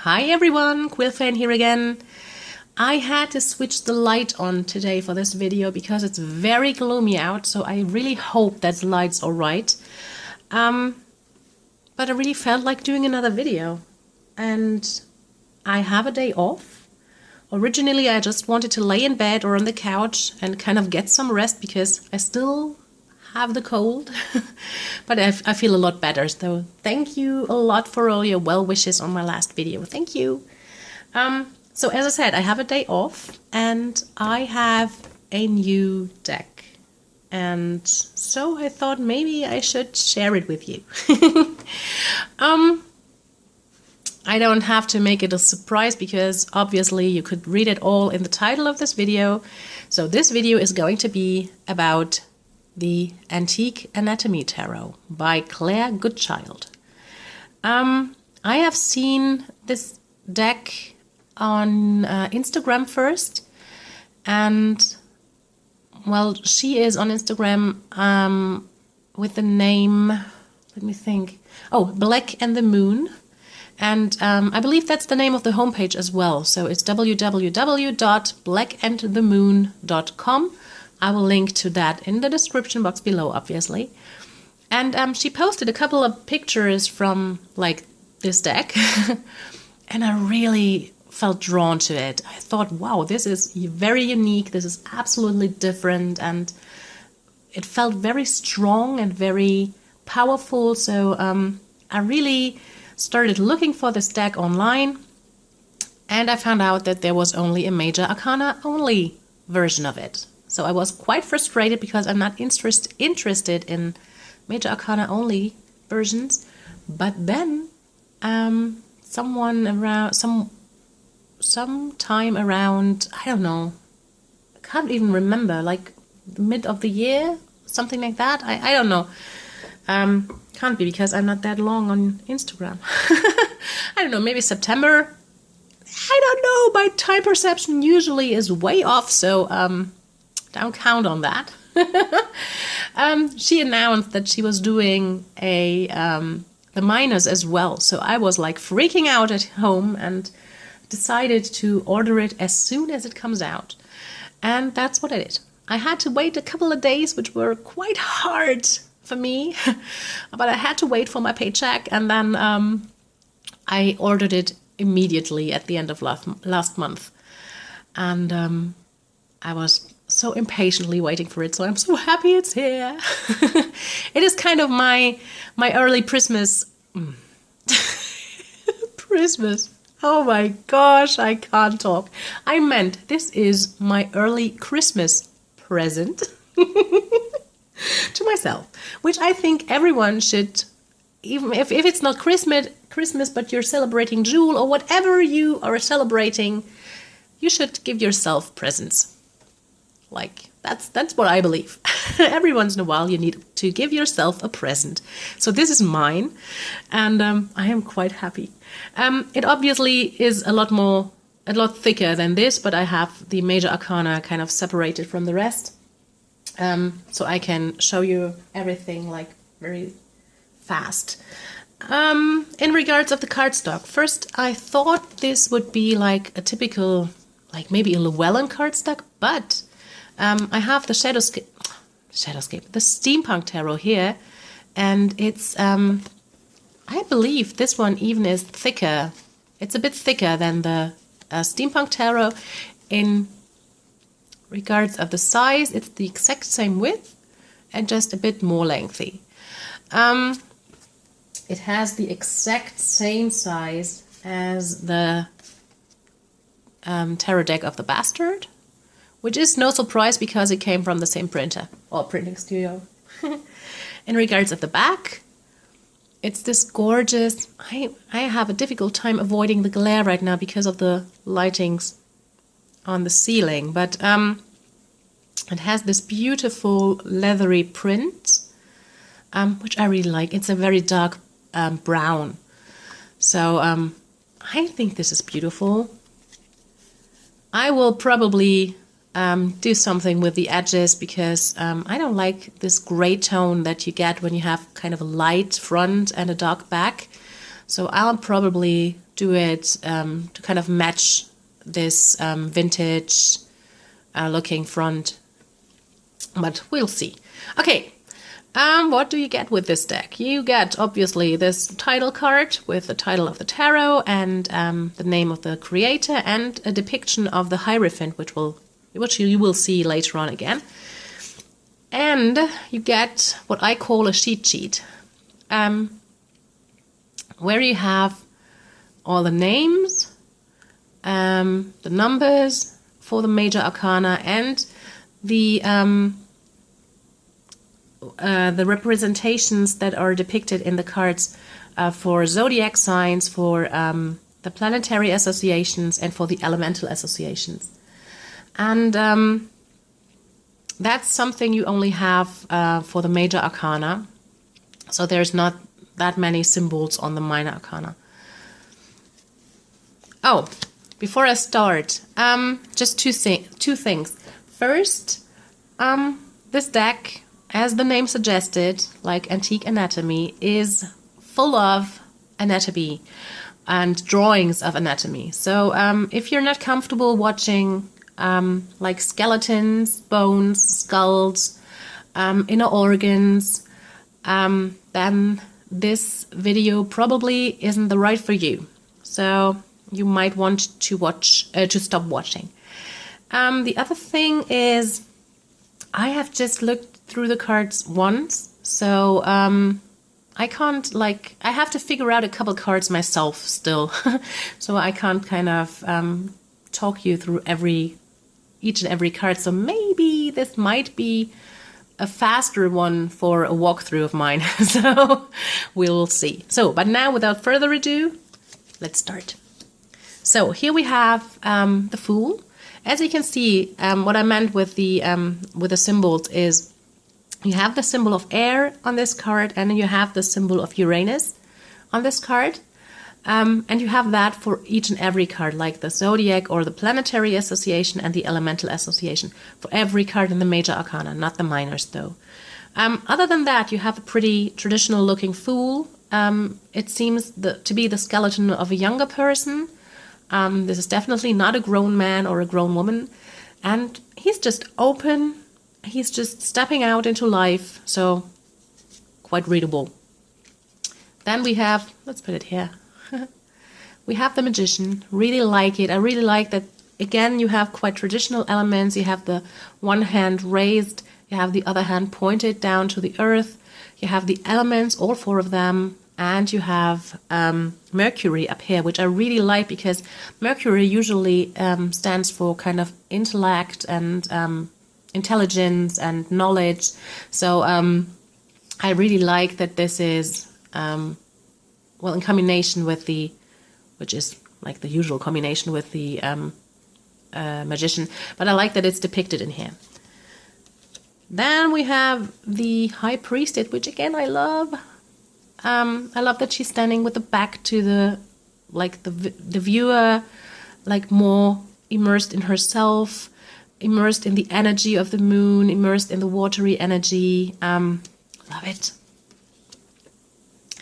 Hi everyone, Quillfan here again. I had to switch the light on today for this video because it's very gloomy out, so I really hope that the light's alright. But I really felt like doing another video, and I have a day off. Originally I just wanted to lay in bed or on the couch and kind of get some rest because I still have the cold, but I feel a lot better. So thank you a lot for all your well wishes on my last video. Thank you. So as I said, I have a day off and I have a new deck, and so I thought maybe I should share it with you. I don't have to make it a surprise because obviously you could read it all in the title of this video. So this video is going to be about the Antique Anatomy Tarot by Claire Goodchild. I have seen this deck on Instagram first, and well, she is on Instagram with the name, let me think, Black and the Moon, and I believe that's the name of the homepage as well. So it's www.blackandthemoon.com. I will link to that in the description box below, obviously. And she posted a couple of pictures from like this deck and I really felt drawn to it. I thought, wow, this is very unique. This is absolutely different, and it felt very strong and very powerful. So I really started looking for this deck online, and I found out that there was only a Major Arcana only version of it. So I was quite frustrated because I'm not interested in Major Arcana only versions. But then sometime around, I don't know, I can't even remember, like the mid of the year, something like that. I don't know. Can't be because I'm not that long on Instagram. I don't know, maybe September. I don't know. My time perception usually is way off, so don't count on that. She announced that she was doing the minors as well. So I was like freaking out at home and decided to order it as soon as it comes out. And that's what I did. I had to wait a couple of days, which were quite hard for me, but I had to wait for my paycheck, and then I ordered it immediately at the end of last month. And I was so impatiently waiting for it, so I'm so happy it's here. It is kind of my early Christmas. Christmas. Oh my gosh, I can't talk. I meant this is my early Christmas present to myself, which I think everyone should, even if it's not Christmas, but you're celebrating Jule or whatever you are celebrating, you should give yourself presents. Like, that's what I believe. Every once in a while you need to give yourself a present. So this is mine, and I am quite happy. It obviously is a lot thicker than this, but I have the Major Arcana kind of separated from the rest. So I can show you everything like very fast. In regards of the cardstock, first I thought this would be like a typical, like maybe a Llewellyn cardstock, but I have the Shadowscape, the Steampunk Tarot here, and it's, I believe this one even is thicker. It's a bit thicker than the Steampunk Tarot. In regards of the size, it's the exact same width and just a bit more lengthy. It has the exact same size as the tarot deck of the Bastard, which is no surprise because it came from the same printer or printing studio. In regards of the back, it's this gorgeous, I have a difficult time avoiding the glare right now because of the lightings on the ceiling, but it has this beautiful leathery print, which I really like. It's a very dark brown. So I think this is beautiful. I will probably do something with the edges because I don't like this gray tone that you get when you have kind of a light front and a dark back. So I'll probably do it to kind of match this vintage looking front. But we'll see. Okay, what do you get with this deck? You get, obviously, this title card with the title of the tarot and the name of the creator and a depiction of the Hierophant, which you will see later on again. And you get what I call a cheat sheet, where you have all the names, the numbers for the major arcana, and the representations that are depicted in the cards for zodiac signs, for the planetary associations, and for the elemental associations. And that's something you only have for the major arcana. So there's not that many symbols on the minor arcana. Oh, before I start, just two things. First, this deck, as the name suggested, like Antique Anatomy, is full of anatomy and drawings of anatomy. So if you're not comfortable watching like skeletons, bones, skulls, inner organs, then this video probably isn't the right for you. So you might want to stop watching. The other thing is, I have just looked through the cards once, so I can't, I have to figure out a couple cards myself still. So I can't kind of talk you through each and every card. So maybe this might be a faster one for a walkthrough of mine. So we'll see. So, but now without further ado, let's start. So here we have the Fool. As you can see, what I meant with the symbols is you have the symbol of air on this card, and then you have the symbol of Uranus on this card. And you have that for each and every card, like the Zodiac or the Planetary Association and the Elemental Association, for every card in the major arcana, not the minors though. Other than that, you have a pretty traditional looking Fool. It seems to be the skeleton of a younger person. This is definitely not a grown man or a grown woman. And he's just open. He's just stepping out into life. So quite readable. Then we have, let's put it here. We have the Magician. Really like it. I really like that, again, you have quite traditional elements. You have the one hand raised. You have the other hand pointed down to the earth. You have the elements, all four of them. And you have Mercury up here, which I really like because Mercury usually stands for kind of intellect and intelligence and knowledge. So I really like that this is, well, in combination with which is like the usual combination with the Magician. But I like that it's depicted in here. Then we have the High Priestess, which again I love. I love that she's standing with the back to the viewer, like more immersed in herself, immersed in the energy of the moon, immersed in the watery energy. Love it.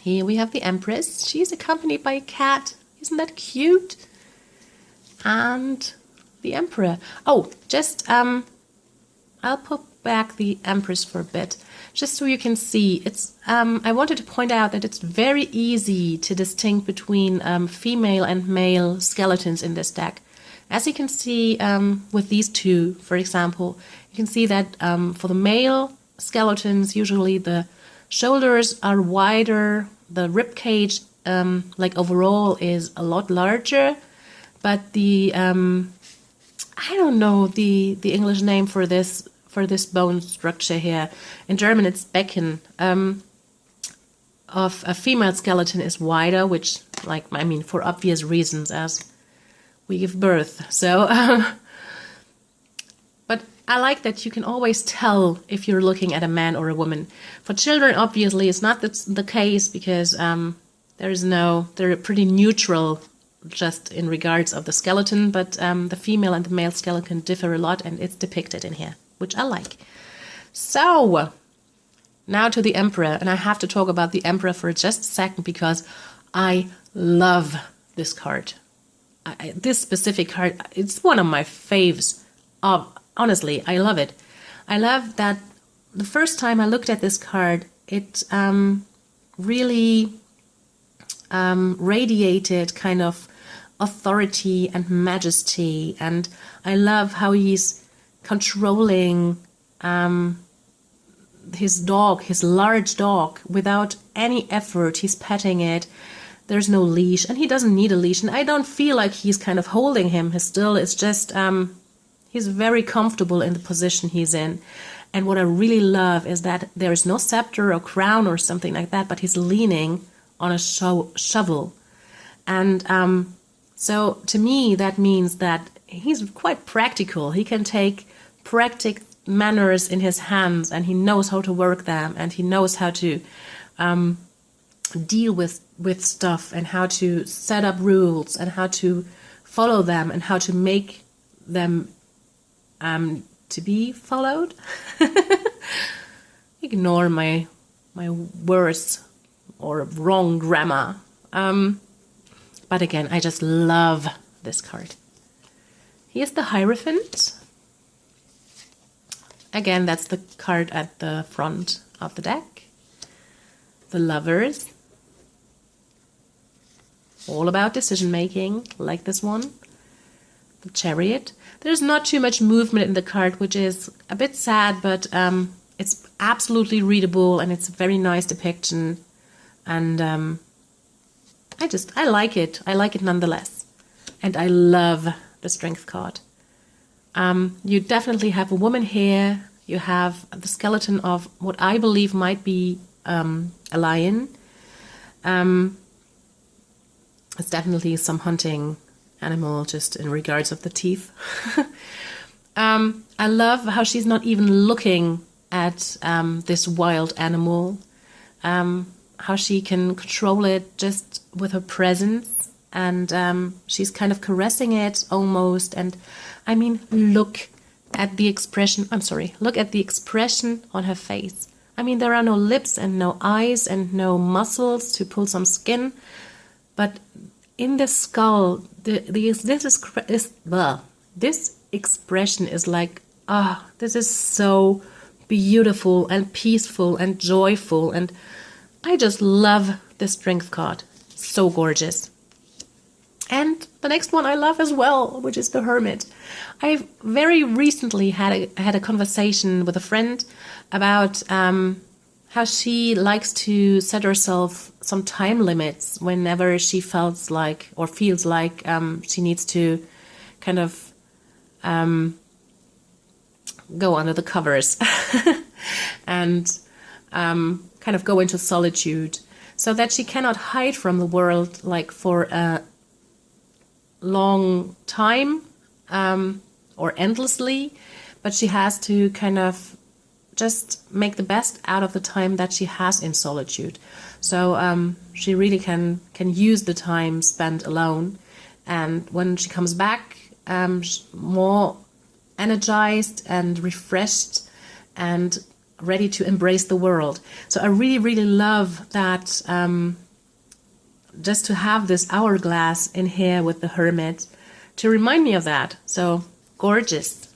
Here we have the Empress. She's accompanied by a cat. Isn't that cute? And the Emperor. Oh, just I'll put back the Empress for a bit, just so you can see. It's I wanted to point out that it's very easy to distinguish between female and male skeletons in this deck. As you can see with these two, for example, you can see that for the male skeletons, usually the shoulders are wider, the rib cage, like overall, is a lot larger, but the I don't know the English name for this bone structure here. In German, it's Becken. Of a female skeleton is wider, which, like, I mean, for obvious reasons, as we give birth. So, but I like that you can always tell if you're looking at a man or a woman. For children, obviously, it's not the case because they're pretty neutral just in regards of the skeleton, but the female and the male skeleton differ a lot, and it's depicted in here, which I like. So, now to the Emperor, and I have to talk about the Emperor for just a second because I love this card. This specific card, it's one of my faves. Honestly, I love it. I love that the first time I looked at this card, it really radiated kind of authority and majesty. And I love how he's controlling his dog, his large dog, without any effort. He's petting it. There's no leash, and he doesn't need a leash. And I don't feel like he's kind of holding him still. It's just he's very comfortable in the position he's in. And what I really love is that there is no scepter or crown or something like that, but he's leaning on a shovel. And so to me, that means that he's quite practical. He can take practical manners in his hands, and he knows how to work them, and he knows how to deal with stuff, and how to set up rules, and how to follow them, and how to make them to be followed. Ignore my words or wrong grammar. But again, I just love this card. Here's the Hierophant. Again, that's the card at the front of the deck. The Lovers. All about decision making, like this one. The Chariot. There's not too much movement in the card, which is a bit sad, but it's absolutely readable, and it's a very nice depiction. And I like it. I like it nonetheless. And I love the Strength card. You definitely have a woman here. You have the skeleton of what I believe might be a lion. It's definitely some hunting animal, just in regards of the teeth. I love how she's not even looking at this wild animal. How she can control it just with her presence. And she's kind of caressing it almost. And I mean, look at the expression. Look at the expression on her face. I mean, there are no lips and no eyes and no muscles to pull some skin. But in the skull, this expression is like, this is so beautiful and peaceful and joyful. And I just love the Strength card. So gorgeous. And the next one I love as well, which is the Hermit. I very recently had a conversation with a friend about how she likes to set herself some time limits whenever she feels like she needs to kind of go under the covers and kind of go into solitude, so that she cannot hide from the world like for a long time or endlessly, but she has to kind of just make the best out of the time that she has in solitude. So she really can use the time spent alone, and when she comes back, more energized and refreshed and ready to embrace the world. So I really, really love that. Just to have this hourglass in here with the Hermit to remind me of that. So gorgeous.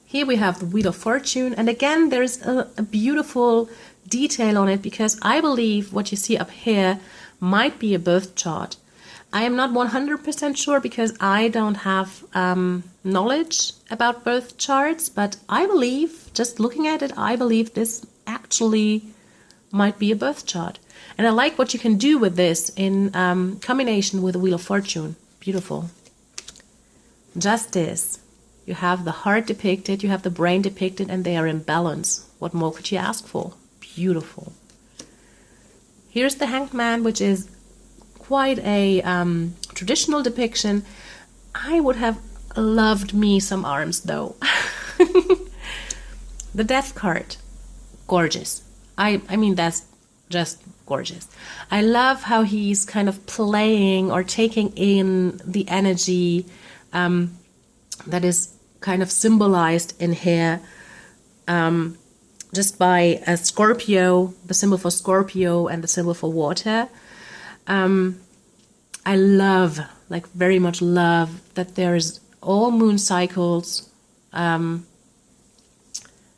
Here we have the Wheel of Fortune. And again, there's a beautiful detail on it, because I believe what you see up here might be a birth chart. I am not 100% sure, because I don't have knowledge about birth charts, but I believe, just looking at it, I believe this actually might be a birth chart. And I like what you can do with this in combination with the Wheel of Fortune. Beautiful. Justice. You have the heart depicted, you have the brain depicted, and they are in balance. What more could you ask for? Beautiful. Here's the Hanged Man, which is quite a traditional depiction. I would have loved me some arms, though. The Death card. Gorgeous. I mean, that's just gorgeous. I love how he's kind of playing or taking in the energy that is kind of symbolized in here just by a Scorpio, the symbol for Scorpio and the symbol for water. I love, like very much love, that there's all moon cycles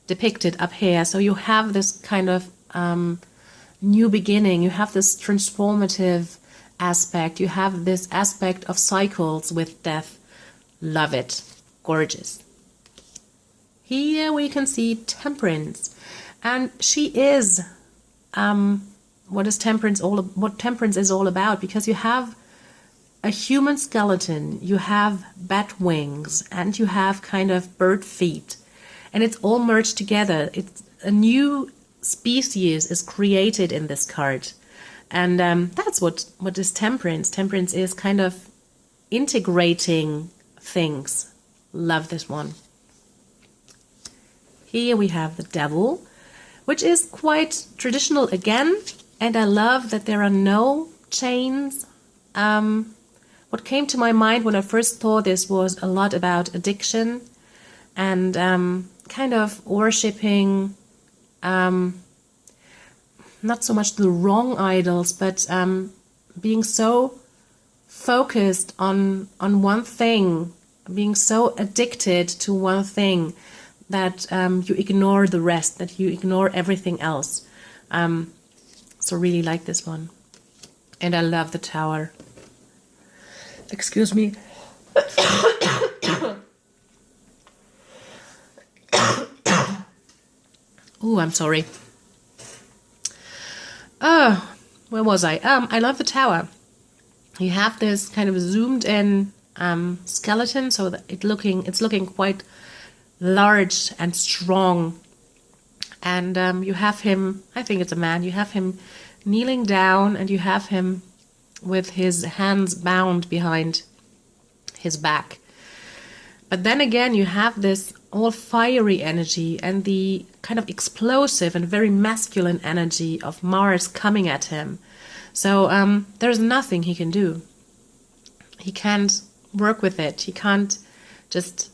depicted up here. So you have this kind of new beginning, you have this transformative aspect, you have this aspect of cycles with death. Love it. Gorgeous. Here we can see Temperance, and she is what Temperance is all about, because you have a human skeleton, you have bat wings, and you have kind of bird feet, and it's all merged together. It's a new species is created in this card, and that's what is Temperance. Temperance is kind of integrating things. Love this one. Here we have the Devil, which is quite traditional again, and I love that there are no chains. What came to my mind when I first thought this was a lot about addiction and kind of worshipping, not so much the wrong idols, but being so focused on one thing, being so addicted to one thing that you ignore the rest, that you ignore everything else. So really like this one. And I love the Tower. Excuse me. Oh, I'm sorry. Where was I? I love the Tower. You have this kind of zoomed in skeleton, so that it's looking quite large and strong. And you have him, I think it's a man, you have him kneeling down, and you have him with his hands bound behind his back. But then again, you have this all fiery energy and the kind of explosive and very masculine energy of Mars coming at him. So there's nothing he can do. He can't work with it. He can't just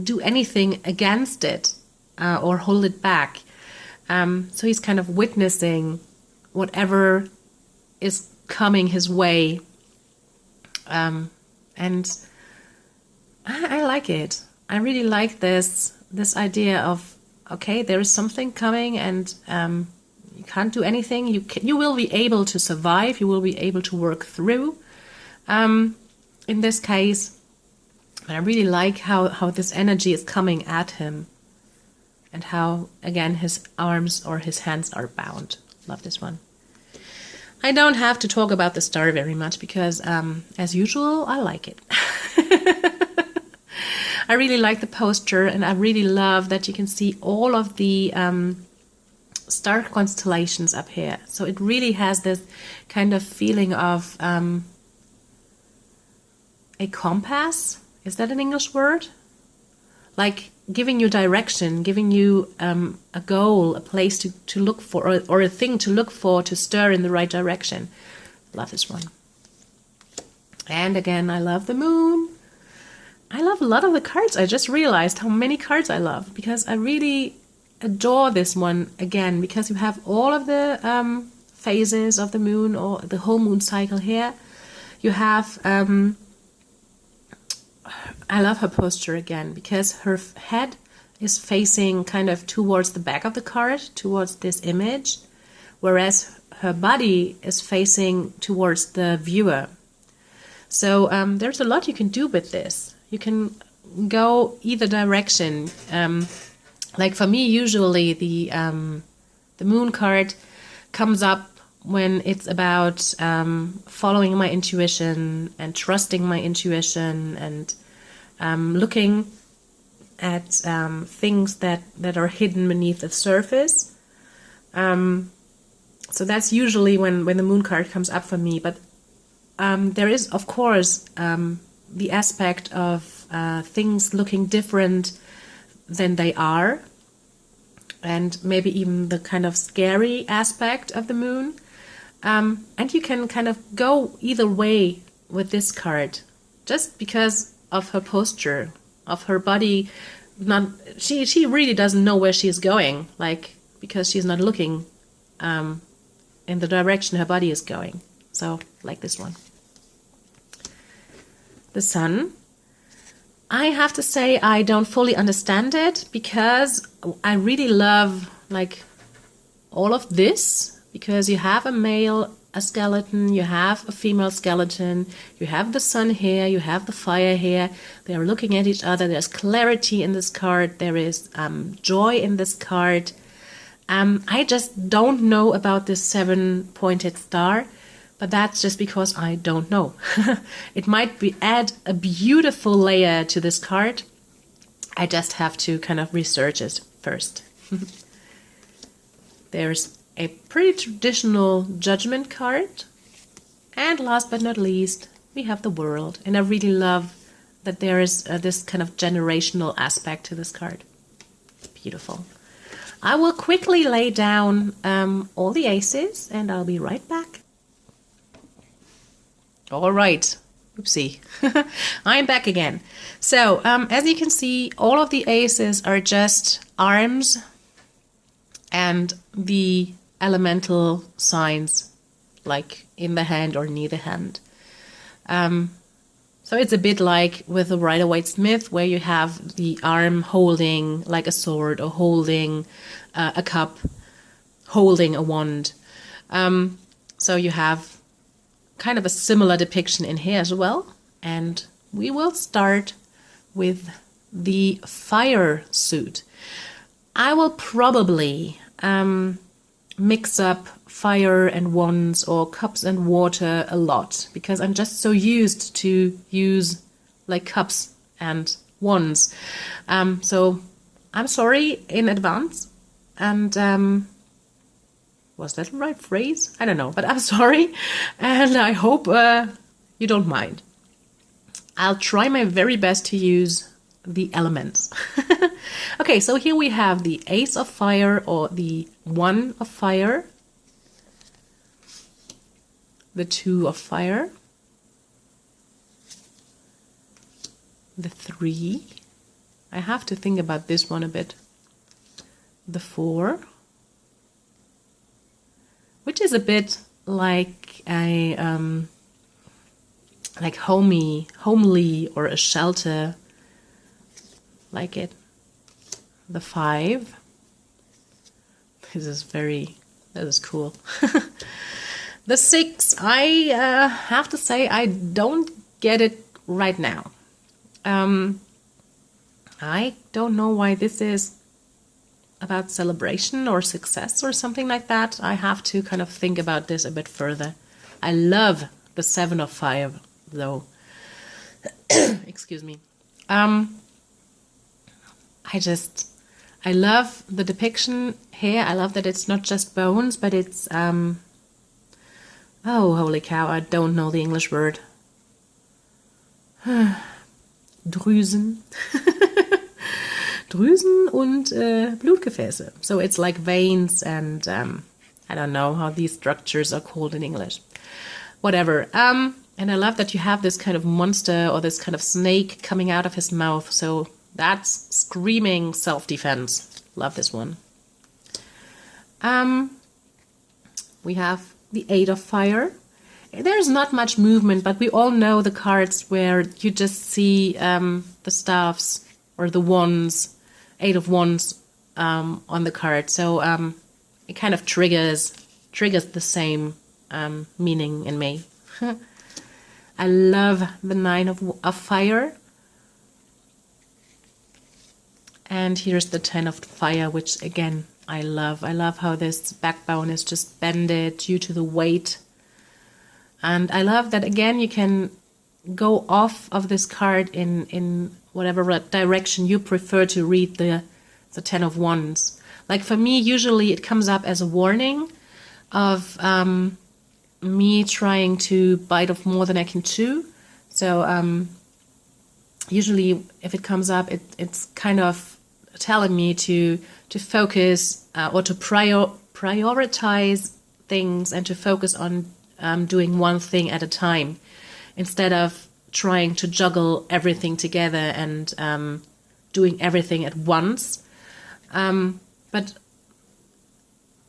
do anything against it or hold it back. So he's kind of witnessing whatever is coming his way. And I like it. I really like this idea of, okay, there is something coming, and you can't do anything. You will be able to survive. You will be able to work through. In this case, I really like how this energy is coming at him, and how, again, his arms or his hands are bound. Love this one. I don't have to talk about the star very much because, as usual, I like it. I really like the poster, and I really love that you can see all of the star constellations up here. So it really has this kind of feeling of a compass. Is that an English word? Like giving you direction, giving you a goal, a place to look for, or a thing to look for to stir in the right direction. Love this one. And again, I love the moon. I love a lot of the cards. I just realized how many cards I love, because I really adore this one again, because you have all of the phases of the moon, or the whole moon cycle here. You have... I love her posture again, because her head is facing kind of towards the back of the card, towards this image, whereas her body is facing towards the viewer. So there's a lot you can do with this. You can go either direction. Like for me, usually the moon card comes up when it's about following my intuition and trusting my intuition, and looking at things that are hidden beneath the surface. So that's usually when the moon card comes up for me. But there is, of course, the aspect of things looking different than they are, and maybe even the kind of scary aspect of the moon. And you can kind of go either way with this card, just because of her posture, of her body. She really doesn't know where she is going, like, because she's not looking in the direction her body is going. So, like this one. the sun. I have to say I don't fully understand it because I really love like all of this, because you have a skeleton, you have a female skeleton, you have the sun here, you have the fire here. They are looking at each other. There's clarity in this card. There is joy in this card. I just don't know about this 7-pointed star, but that's just because I don't know. It might add a beautiful layer to this card. I just have to kind of research it first. There's a pretty traditional judgment card. And last but not least, we have the world. And I really love that there is this kind of generational aspect to this card. Beautiful. I will quickly lay down all the aces and I'll be right back. All right. Oopsie. I'm back again. So, as you can see, all of the aces are just arms and the elemental signs, like in the hand or near the hand. So it's a bit like with the Rider-Waite-Smith, where you have the arm holding like a sword or holding a cup, holding a wand. So you have kind of a similar depiction in here as well. And we will start with the fire suit. I will probably mix up fire and wands or cups and water a lot, because I'm just so used to use like cups and wands. So I'm sorry in advance. And was that the right phrase? I don't know, but I'm sorry. And I hope you don't mind. I'll try my very best to use the elements. Okay, so here we have the Ace of Fire, or the 1 of Fire, the 2 of Fire, the 3. I have to think about this one a bit. The 4, which is a bit like a like homely or a shelter, like it. The 5. This is cool. The 6, I have to say I don't get it right now. I don't know why this is about celebration or success or something like that. I have to kind of think about this a bit further. I love the 7 of Fire, though. Excuse me. I love the depiction here. I love that it's not just bones, but it's, oh, holy cow, I don't know the English word. Drüsen. Drüsen und Blutgefäße. So it's like veins and, I don't know how these structures are called in English. Whatever. And I love that you have this kind of monster or this kind of snake coming out of his mouth. So that's screaming self-defense. Love this one. We have the 8 of Fire. There's not much movement, but we all know the cards where you just see the staffs or the wands, 8 of Wands on the card. So it kind of triggers the same meaning in me. I love the 9 of Fire. And here's the 10 of Fire, which again, I love. I love how this backbone is just bended due to the weight. And I love that, again, you can go off of this card in whatever direction you prefer to read the 10 of Wands. Like for me, usually it comes up as a warning of me trying to bite off more than I can chew. So usually if it comes up, it's kind of telling me to focus or to prioritize things and to focus on doing one thing at a time, instead of trying to juggle everything together and doing everything at once. But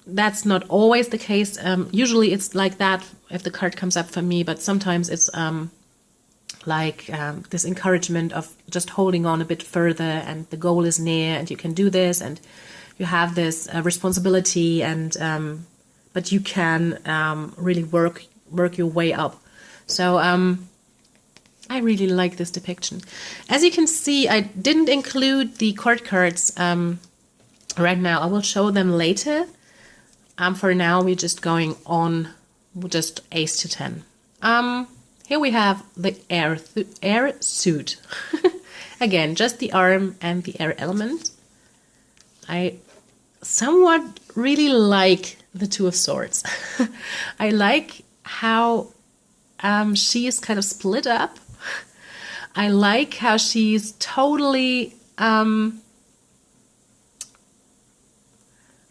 that's not always the case. Usually it's like that if the card comes up for me, but sometimes it's like this encouragement of just holding on a bit further, and the goal is near, and you can do this, and you have this responsibility, and but you can really work your way up. So I really like this depiction. As you can see, I didn't include the court cards right now. I will show them later. For now, we're just going on just ace to 10. Here we have the air suit. Again, just the arm and the air element. I somewhat really like the Two of Swords. I like how she is kind of split up. I like how she's totally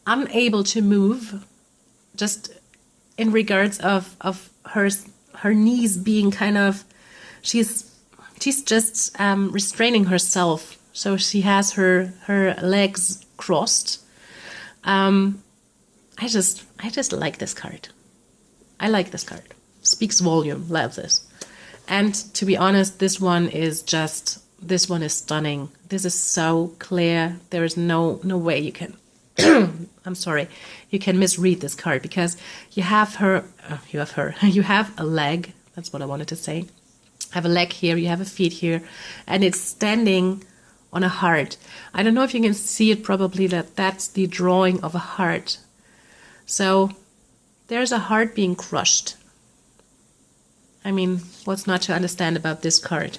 unable to move, just in regards of her knees being kind of, she's just restraining herself, so she has her legs crossed. I just like this card. I like this card. Speaks volume. Love this. And to be honest, this one is stunning. This is so clear. There is no way you can I'm sorry, you can misread this card, because you have you have a leg. That's what I wanted to say. Have a leg here, you have a feet here, and it's standing on a heart. I don't know if you can see it, probably that's the drawing of a heart. So there's a heart being crushed. I mean, what's not to understand about this card?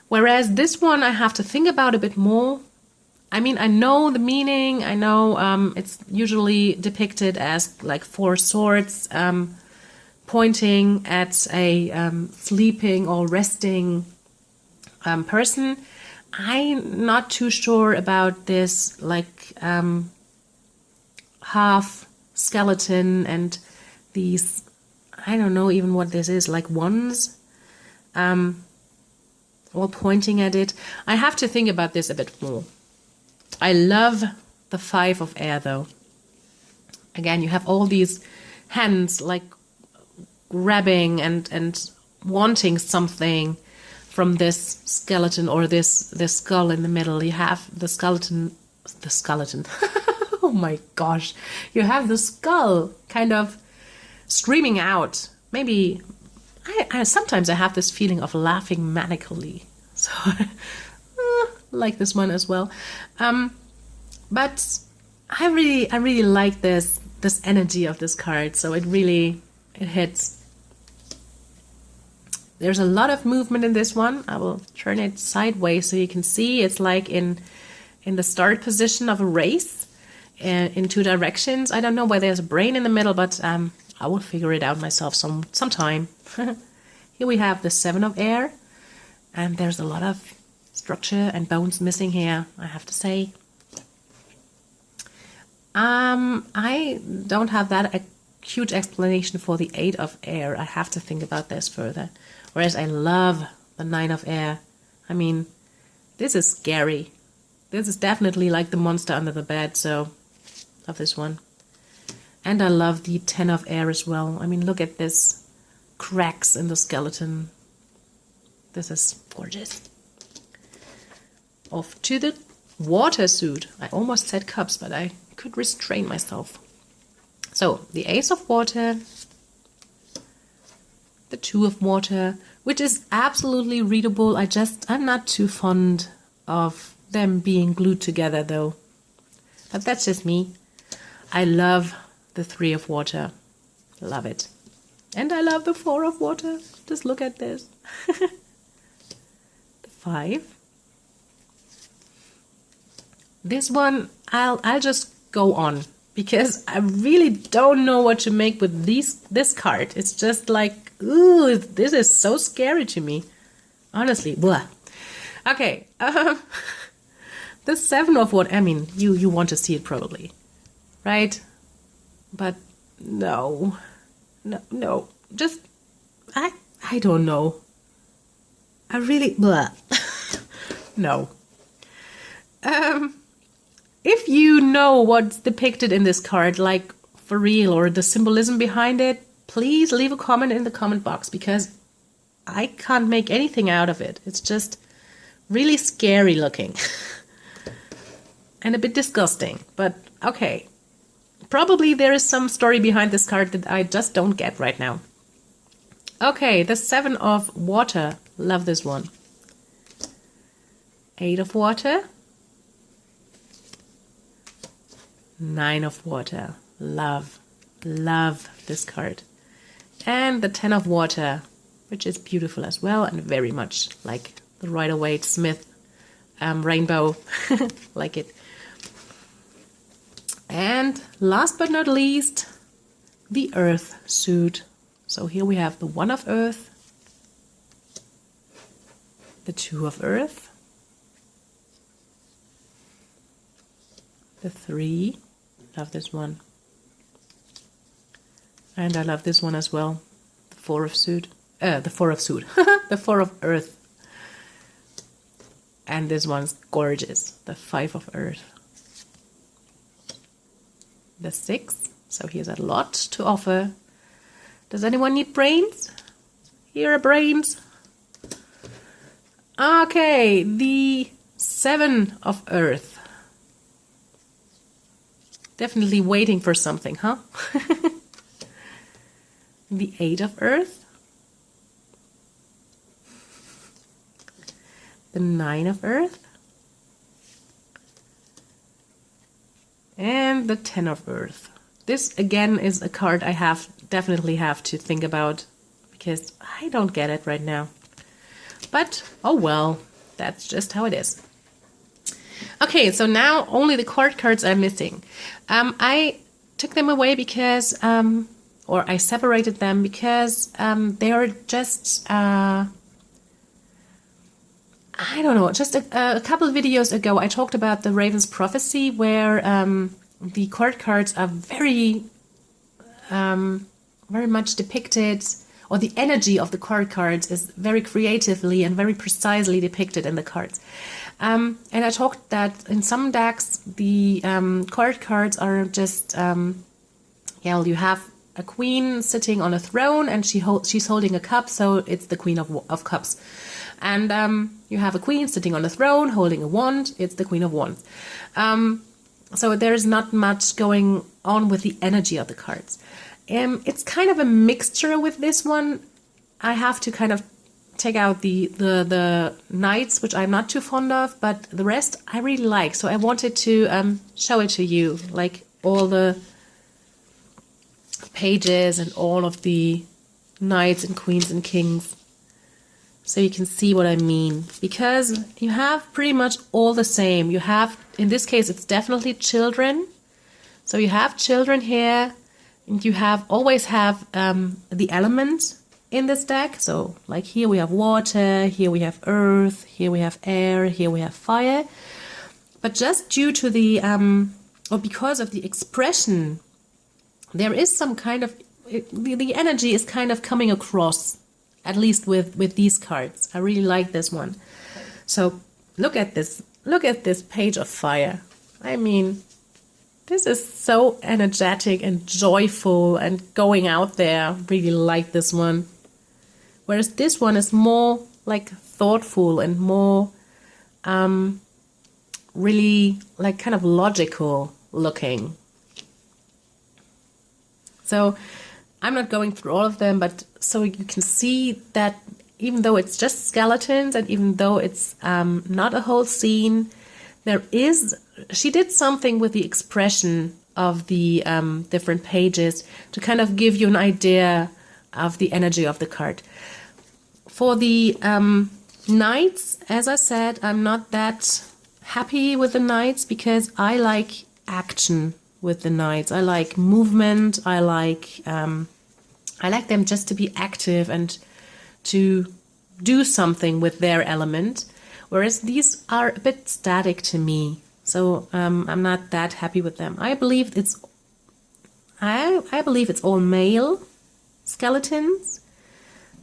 Whereas this one I have to think about a bit more. I mean, I know the meaning. I know it's usually depicted as like 4 swords pointing at a sleeping or resting person. I'm not too sure about this, like half skeleton and these, I don't know even what this is, like wands, all pointing at it. I have to think about this a bit more. I love the 5 of air, though. Again, you have all these hands like grabbing and wanting something from this skeleton, or this skull in the middle. You have the skeleton. Oh my gosh. You have the skull kind of screaming out. Maybe I sometimes I have this feeling of laughing manically. So like this one as well. But I really like this energy of this card. So it hits. There's a lot of movement in this one. I will turn it sideways so you can see it's like in the start position of a race in 2 directions. I don't know why there's a brain in the middle, but I will figure it out myself sometime. Here we have the 7 of air, and there's a lot of structure and bones missing here, I have to say. I don't have that huge explanation for the 8 of air. I have to think about this further. Whereas I love the 9 of air. I mean, this is scary. This is definitely like the monster under the bed, so love this one. And I love the 10 of air as well. I mean, look at this cracks in the skeleton. This is gorgeous. Off to the water suit. I almost said cups, but I could restrain myself. So the ace of water, the 2 of water, which is absolutely readable. I'm not too fond of them being glued together though. But that's just me. I love the 3 of water. Love it. And I love the 4 of water. Just look at this. The 5. This one, I'll just go on, because I really don't know what to make with this card. It's just like, ooh, this is so scary to me. Honestly, blah. Okay, the 7 of what? I mean, you want to see it probably, right? But no, just I don't know. I really blah. No. If you know what's depicted in this card, like for real, or the symbolism behind it, please leave a comment in the comment box, because I can't make anything out of it. It's just really scary looking and a bit disgusting, but okay. Probably there is some story behind this card that I just don't get right now. Okay, the 7 of water. Love this one. 8 of water. 9 of water. Love this card. And the 10 of water, which is beautiful as well and very much like the Rider-Waite-Smith rainbow. Like it. And last but not least, the Earth suit. So here we have the 1 of Earth, the 2 of Earth, the 3, love this one, and I love this one as well, the 4 of suit, the 4 of suit, the 4 of Earth, and this one's gorgeous, the 5 of Earth, the 6, so here's a lot to offer. Does anyone need brains? Here are brains. Okay, the 7 of Earth. Definitely waiting for something, huh? The 8 of Earth. The 9 of Earth. And the 10 of Earth. This again is a card I definitely have to think about because I don't get it right now. But oh well, that's just how it is. Okay, so now only the card cards are missing. I took them away because, or I separated them because they are just, I don't know, just a couple of videos ago I talked about the Raven's Prophecy where the card cards are very much depicted, or the energy of the card cards is very creatively and very precisely depicted in the cards. And I talked that in some decks the card cards are just, you have a queen sitting on a throne and she's holding a cup, so it's the Queen of Cups. And you have a queen sitting on a throne holding a wand, it's the Queen of Wands. So there's not much going on with the energy of the cards. It's kind of a mixture with this one. I have to kind of take out the knights, which I'm not too fond of, but the rest I really like. So I wanted to show it to you, like all the pages and all of the knights and queens and kings. So you can see what I mean, because you have pretty much all the same. You have, in this case, it's definitely children. So you have children here, and you always have the elements in this deck. So like here we have water, here we have earth, here we have air, here we have fire. But just due to the, or because of the expression, there is some kind of, the energy is kind of coming across. At least with these cards. I really like this one. So look at this. Look at this page of fire. I mean, this is so energetic and joyful and going out there. Really like this one. Whereas this one is more like thoughtful and more really like kind of logical looking. So I'm not going through all of them, but so you can see that even though it's just skeletons and even though it's not a whole scene, she did something with the expression of the different pages to kind of give you an idea of the energy of the card. For the knights, as I said, I'm not that happy with the knights because I like action with the knights. I like movement. I like them just to be active and to do something with their element, whereas these are a bit static to me. So I'm not that happy with them. I believe it's all male skeletons.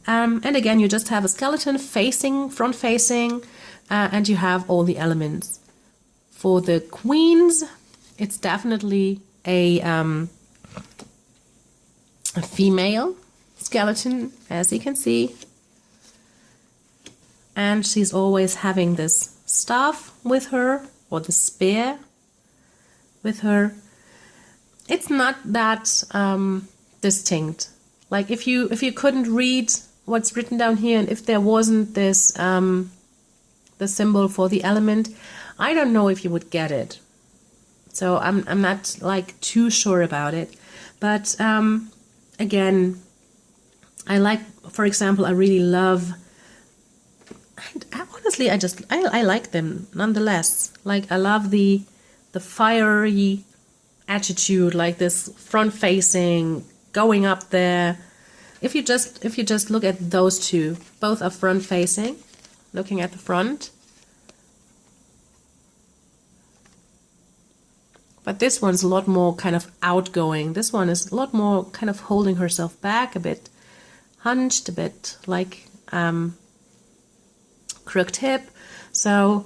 And again, you just have a skeleton front facing, and you have all the elements. For the queens, it's definitely a female skeleton, as you can see. And she's always having this staff with her, or the spear with her. It's not that distinct. Like if you couldn't read what's written down here, and if there wasn't this the symbol for the element, I don't know if you would get it. So I'm not like too sure about it. But again, I like, for example, I really love, honestly, I like them nonetheless. Like I love the fiery attitude, like this front facing, going up there. If you just look at those two, both are front facing, looking at the front. But this one's a lot more kind of outgoing. This one is a lot more kind of holding herself back, a bit hunched, a bit like crooked hip. So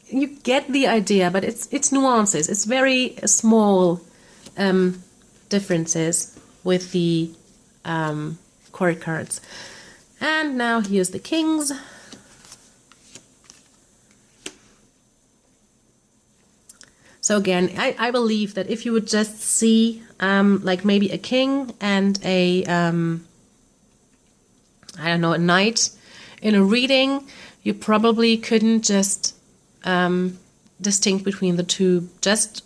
you get the idea, but it's nuances. It's very small differences with the court cards. And now here's the kings. So again, I believe that if you would just see like maybe a king and a I don't know, a knight in a reading, you probably couldn't just distinct between the two just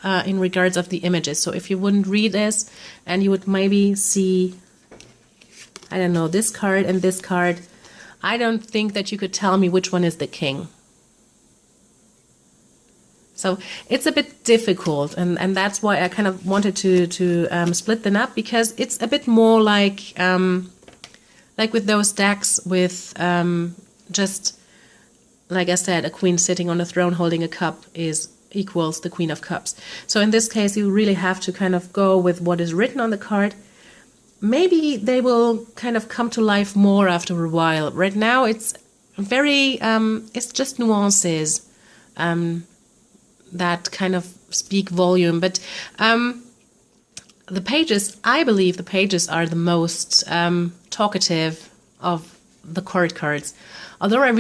in regards of the images. So if you wouldn't read this and you would maybe see, I don't know, this card and this card, I don't think that you could tell me which one is the king. So it's a bit difficult, and that's why I kind of wanted to split them up, because it's a bit more like with those decks with just, like I said, a queen sitting on a throne holding a cup equals the Queen of Cups. So in this case, you really have to kind of go with what is written on the card. Maybe they will kind of come to life more after a while. Right now, it's very, it's just nuances that kind of speak volume. But the pages, I believe the pages are the most talkative of the court cards. Although I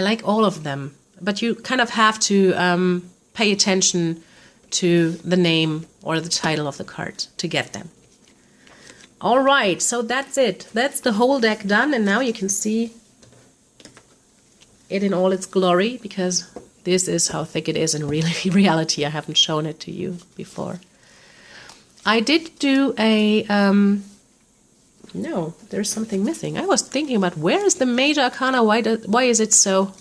like all of them, but you kind of have to pay attention to the name or the title of the card to get them. All right, so that's it. That's the whole deck done, and now you can see it in all its glory, because this is how thick it is in reality. I haven't shown it to you before. I did do a... no, there's something missing. I was thinking about where is the Major Arcana? Why is it so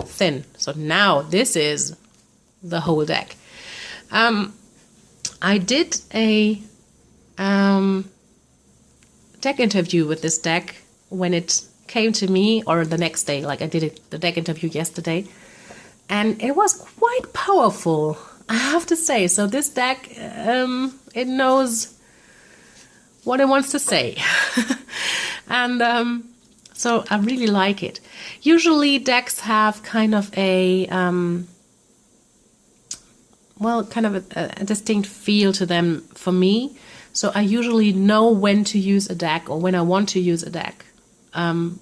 thin? So now this is the whole deck. I did a deck interview with this deck when it came to me, or the next day. Like I did the deck interview yesterday, and it was quite powerful, I have to say. So this deck, it knows what it wants to say. And so I really like it. Usually decks have kind of a a distinct feel to them for me. So I usually know when to use a deck, or when I want to use a deck,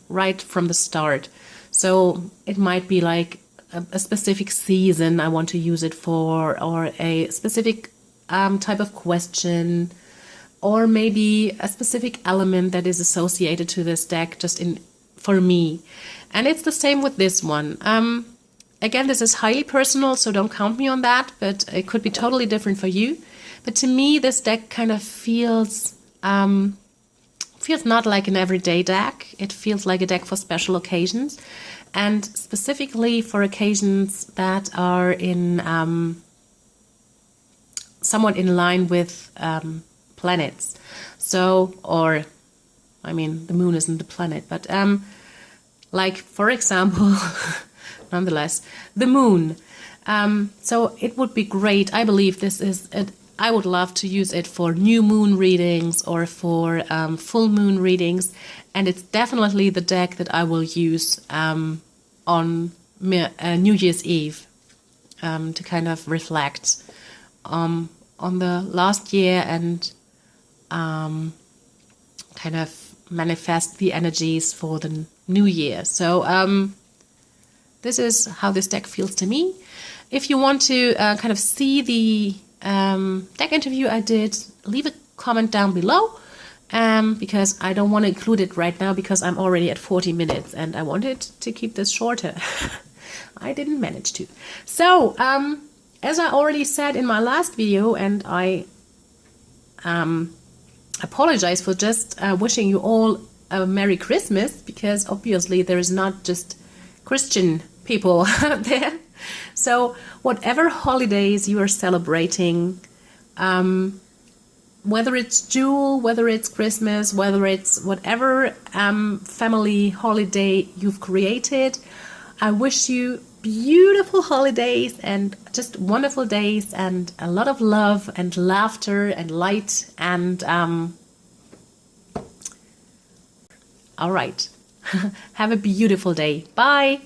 right from the start. So it might be like a specific season I want to use it for, or a specific type of question, or maybe a specific element that is associated to this deck for me. And it's the same with this one. Again, this is highly personal, so don't count me on that, but it could be totally different for you. But to me, this deck kind of feels not like an everyday deck. It feels like a deck for special occasions, and specifically for occasions that are in somewhat in line with planets. So, or, I mean, the moon isn't the planet, but like, for example, nonetheless, the moon. So it would be great. I believe this is I would love to use it for new moon readings or for full moon readings, and it's definitely the deck that I will use on New Year's Eve to kind of reflect on the last year and kind of manifest the energies for the new year. So this is how this deck feels to me. If you want to kind of see the deck interview I did, leave a comment down below, because I don't want to include it right now because I'm already at 40 minutes and I wanted to keep this shorter. I didn't manage to. So, as I already said in my last video, and I apologize for just wishing you all a Merry Christmas, because obviously there is not just Christian people out there. So whatever holidays you are celebrating, whether it's Jewel, whether it's Christmas, whether it's whatever family holiday you've created, I wish you beautiful holidays and just wonderful days and a lot of love and laughter and light and all right. Have a beautiful day. Bye.